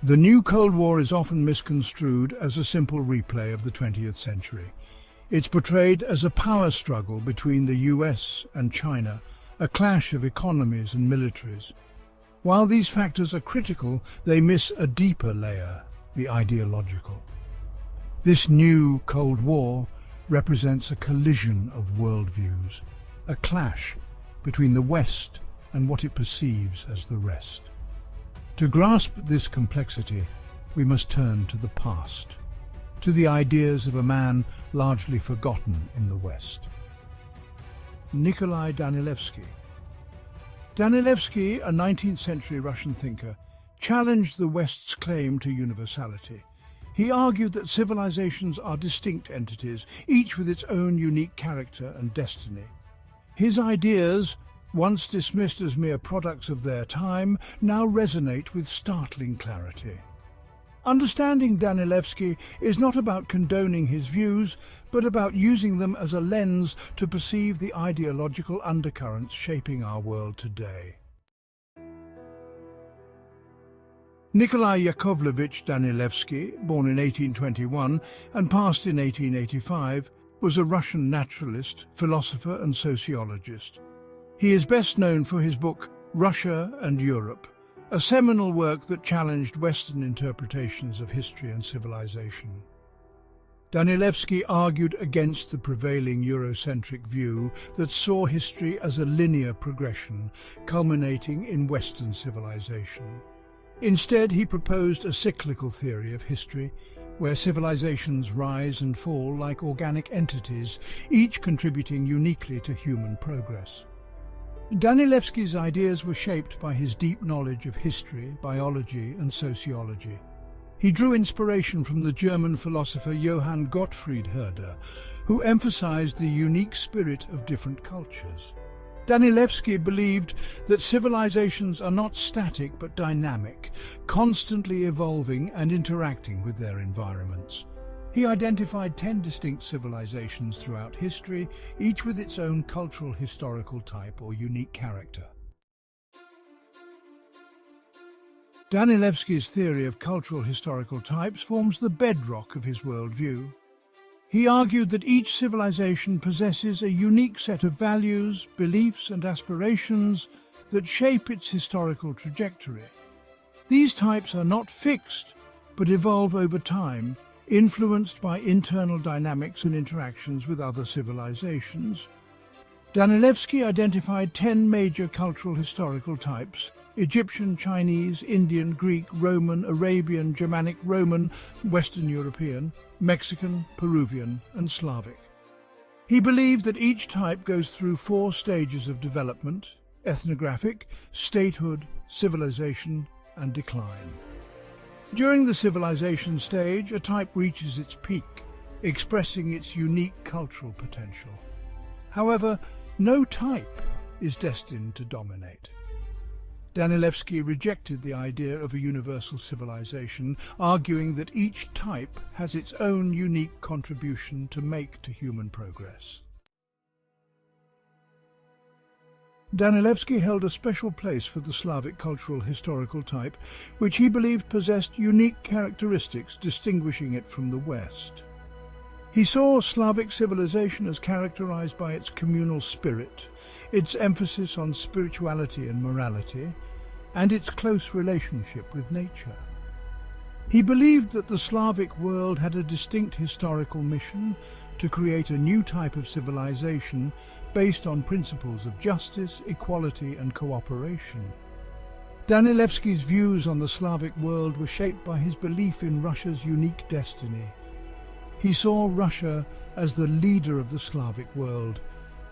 The new Cold War is often misconstrued as a simple replay of the 20th century. It's portrayed as a power struggle between the US and China, a clash of economies and militaries. While these factors are critical, they miss a deeper layer, the ideological. This new Cold War represents a collision of worldviews, a clash between the West and what it perceives as the rest. To grasp this complexity, we must turn to the past, to the ideas of a man largely forgotten in the West. Nikolai Danilevsky. Danilevsky, a 19th century Russian thinker, challenged the West's claim to universality. He argued that civilizations are distinct entities, each with its own unique character and destiny. His ideas, once dismissed as mere products of their time, now resonate with startling clarity. Understanding Danilevsky is not about condoning his views, but about using them as a lens to perceive the ideological undercurrents shaping our world today. Nikolai Yakovlevich Danilevsky, born in 1821 and passed in 1885, was a Russian naturalist, philosopher and sociologist. He is best known for his book Russia and Europe, a seminal work that challenged Western interpretations of history and civilization. Danilevsky argued against the prevailing Eurocentric view that saw history as a linear progression, culminating in Western civilization. Instead, he proposed a cyclical theory of history, where civilizations rise and fall like organic entities, each contributing uniquely to human progress. Danilevsky's ideas were shaped by his deep knowledge of history, biology and sociology. He drew inspiration from the German philosopher Johann Gottfried Herder, who emphasized the unique spirit of different cultures. Danilevsky believed that civilizations are not static but dynamic, constantly evolving and interacting with their environments. He identified 10 distinct civilizations throughout history, each with its own cultural historical type or unique character. Danilevsky's theory of cultural historical types forms the bedrock of his worldview. He argued that each civilization possesses a unique set of values, beliefs and aspirations that shape its historical trajectory. These types are not fixed, but evolve over time, influenced by internal dynamics and interactions with other civilizations. Danilevsky identified 10 major cultural historical types: Egyptian, Chinese, Indian, Greek, Roman, Arabian, Germanic, Roman, Western European, Mexican, Peruvian, and Slavic. He believed that each type goes through 4 stages of development: ethnographic, statehood, civilization, and decline. During the civilization stage, a type reaches its peak, expressing its unique cultural potential. However, no type is destined to dominate. Danilevsky rejected the idea of a universal civilization, arguing that each type has its own unique contribution to make to human progress. Danilevsky held a special place for the Slavic cultural historical type, which he believed possessed unique characteristics distinguishing it from the West. He saw Slavic civilization as characterized by its communal spirit, its emphasis on spirituality and morality, and its close relationship with nature. He believed that the Slavic world had a distinct historical mission to create a new type of civilization based on principles of justice, equality and cooperation. Danilevsky's views on the Slavic world were shaped by his belief in Russia's unique destiny. He saw Russia as the leader of the Slavic world,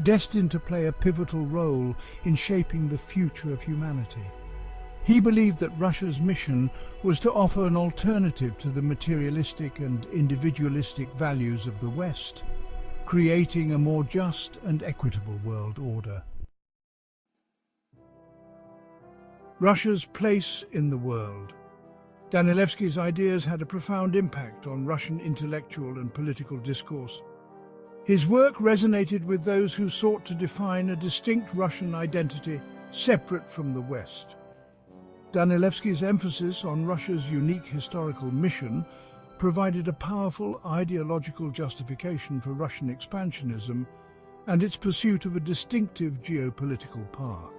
destined to play a pivotal role in shaping the future of humanity. He believed that Russia's mission was to offer an alternative to the materialistic and individualistic values of the West, creating a more just and equitable world order. Russia's place in the world. Danilevsky's ideas had a profound impact on Russian intellectual and political discourse. His work resonated with those who sought to define a distinct Russian identity separate from the West. Danilevsky's emphasis on Russia's unique historical mission provided a powerful ideological justification for Russian expansionism and its pursuit of a distinctive geopolitical path.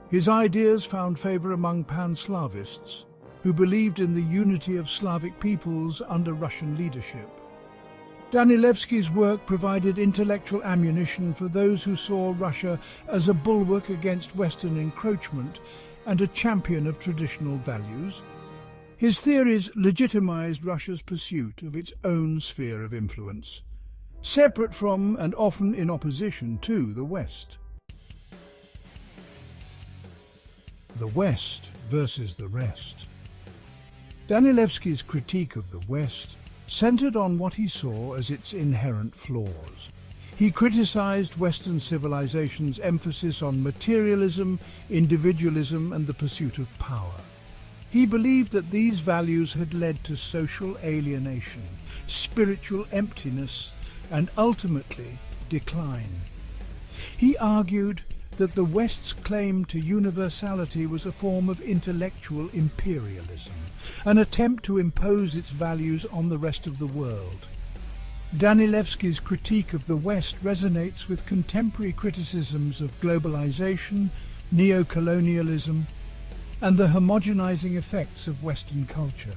His ideas found favor among pan-Slavists, who believed in the unity of Slavic peoples under Russian leadership. Danilevsky's work provided intellectual ammunition for those who saw Russia as a bulwark against Western encroachment and a champion of traditional values. His theories legitimized Russia's pursuit of its own sphere of influence, separate from and often in opposition to the West. The West versus the rest. Danilevsky's critique of the West centered on what he saw as its inherent flaws. He criticized Western civilization's emphasis on materialism, individualism, and the pursuit of power. He believed that these values had led to social alienation, spiritual emptiness, and ultimately decline. He argued that the West's claim to universality was a form of intellectual imperialism, an attempt to impose its values on the rest of the world. Danilevsky's critique of the West resonates with contemporary criticisms of globalization, neo-colonialism, and the homogenizing effects of Western culture.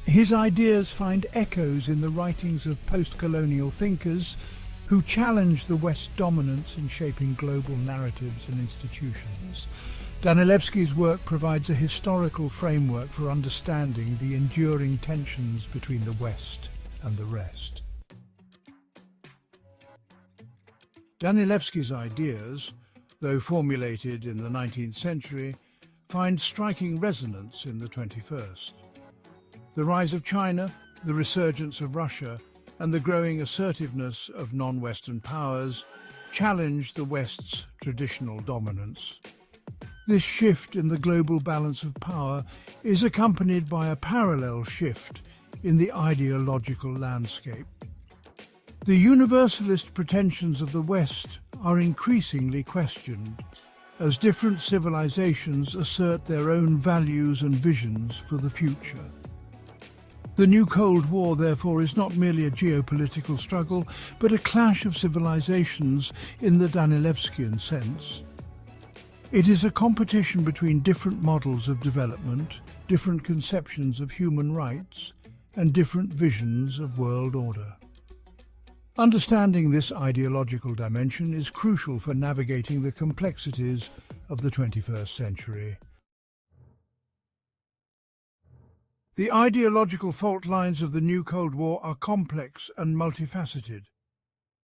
His ideas find echoes in the writings of post-colonial thinkers who challenge the West's dominance in shaping global narratives and institutions. Danilevsky's work provides a historical framework for understanding the enduring tensions between the West and the rest. Danilevsky's ideas, though formulated in the 19th century, find striking resonance in the 21st. The rise of China, the resurgence of Russia, and the growing assertiveness of non-Western powers challenge the West's traditional dominance. This shift in the global balance of power is accompanied by a parallel shift in the ideological landscape. The universalist pretensions of the West are increasingly questioned, as different civilizations assert their own values and visions for the future. The new Cold War, therefore, is not merely a geopolitical struggle, but a clash of civilizations in the Danilevskian sense. It is a competition between different models of development, different conceptions of human rights, and different visions of world order. Understanding this ideological dimension is crucial for navigating the complexities of the 21st century. The ideological fault lines of the new Cold War are complex and multifaceted.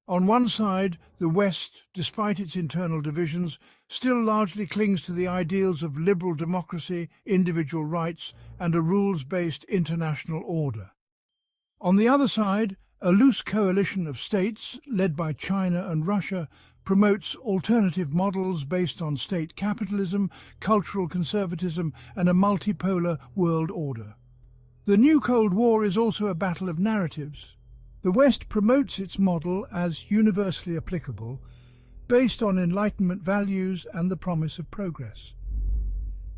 On one side, the West, despite its internal divisions, still largely clings to the ideals of liberal democracy, individual rights, and a rules-based international order. On the other side, a loose coalition of states, led by China and Russia, promotes alternative models based on state capitalism, cultural conservatism, and a multipolar world order. The new Cold War is also a battle of narratives. The West promotes its model as universally applicable, based on Enlightenment values and the promise of progress.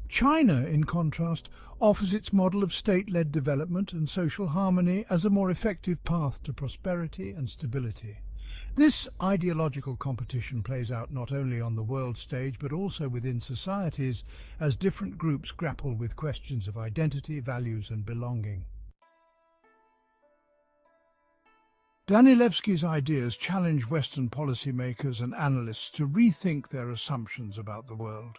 China, in contrast, offers its model of state-led development and social harmony as a more effective path to prosperity and stability. This ideological competition plays out not only on the world stage but also within societies as different groups grapple with questions of identity, values, and belonging. Danilevsky's ideas challenge Western policymakers and analysts to rethink their assumptions about the world.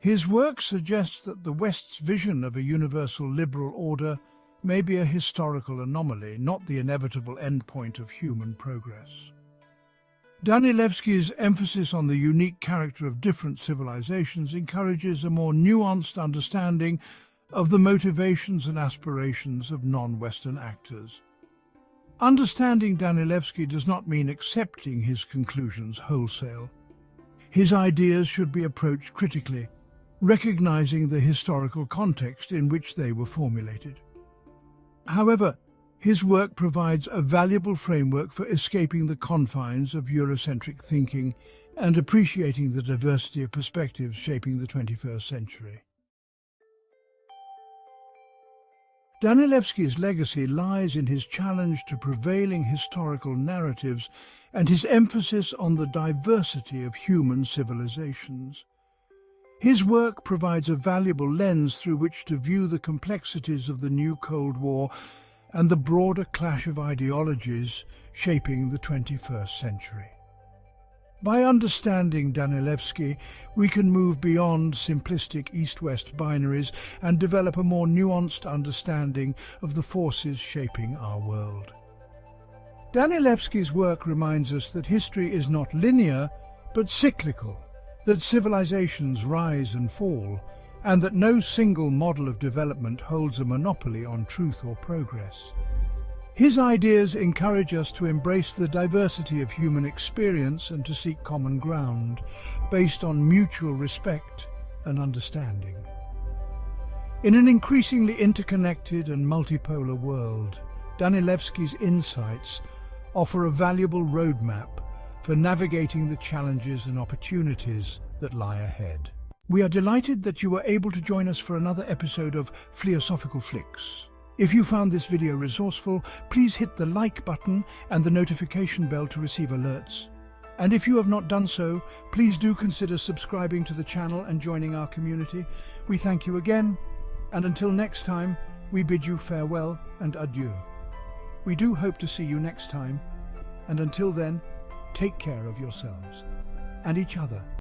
His work suggests that the West's vision of a universal liberal order may be a historical anomaly, not the inevitable endpoint of human progress. Danilevsky's emphasis on the unique character of different civilizations encourages a more nuanced understanding of the motivations and aspirations of non-Western actors. Understanding Danilevsky does not mean accepting his conclusions wholesale. His ideas should be approached critically, recognizing the historical context in which they were formulated. However, his work provides a valuable framework for escaping the confines of Eurocentric thinking and appreciating the diversity of perspectives shaping the 21st century. Danilevsky's legacy lies in his challenge to prevailing historical narratives and his emphasis on the diversity of human civilizations. His work provides a valuable lens through which to view the complexities of the new Cold War and the broader clash of ideologies shaping the 21st century. By understanding Danilevsky, we can move beyond simplistic East-West binaries and develop a more nuanced understanding of the forces shaping our world. Danilevsky's work reminds us that history is not linear, but cyclical, that civilizations rise and fall, and that no single model of development holds a monopoly on truth or progress. His ideas encourage us to embrace the diversity of human experience and to seek common ground, based on mutual respect and understanding. In an increasingly interconnected and multipolar world, Danilevsky's insights offer a valuable roadmap for navigating the challenges and opportunities that lie ahead. We are delighted that you were able to join us for another episode of Philosophical Flicks. If you found this video resourceful, please hit the like button and the notification bell to receive alerts. And if you have not done so, please do consider subscribing to the channel and joining our community. We thank you again, and until next time, we bid you farewell and adieu. We do hope to see you next time, and until then, take care of yourselves and each other.